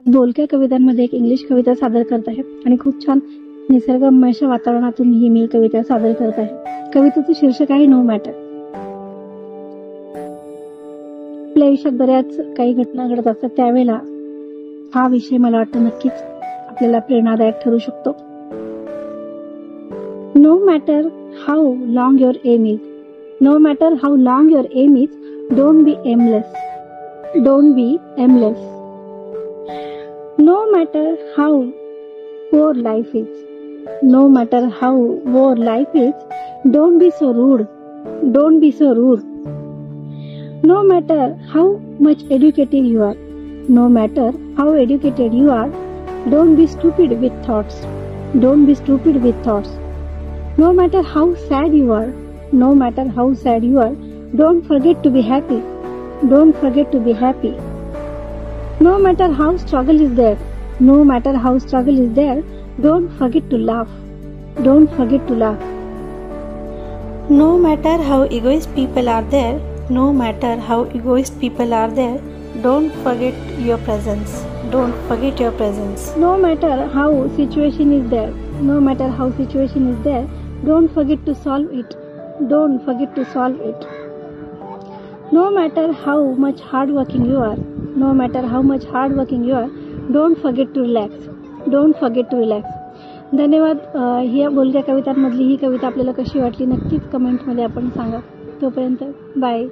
बोलक्या कवितांमध्ये एक इंग्लिश कविता सादर करत आहे आणि खूप छान निसर्गरम्य अशा वातावरणातून ही मी कविता सादर करत आहे. कवितेचे शीर्षक आहे नो मॅटर. आपल्या आयुष्यात बऱ्याच काही घटना घडत असतात, त्यावेळेला हा विषय मला वाटतं नक्कीच आपल्याला प्रेरणादायक ठरू शकतो. No matter how long your aim is, no matter how long your aim is, don't be aimless, don't be aimless. No matter how poor life is, no matter how poor life is, don't be so rude, don't be so rude. No matter how much educated you are, no matter how educated you are, don't be stupid with thoughts, don't be stupid with thoughts. No matter how sad you are, no matter how sad you are, don't forget to be happy, don't forget to be happy. No matter how struggle is there, no matter how struggle is there, don't forget to laugh, don't forget to laugh. No matter how egoist people are there, no matter how egoist people are there, don't forget your presence, don't forget your presence. No matter how situation is there, no matter how situation is there, don't forget to solve it, don't forget to solve it. No matter how much hardworking you are, no matter how much hardworking you are, don't forget to relax, don't forget to relax. धन्यवाद. ह्या बोलक्या कवितांमधली ही कविता आपल्याला कशी वाटली नक्कीच कमेंटमध्ये आपण सांगा. तोपर्यंत bye.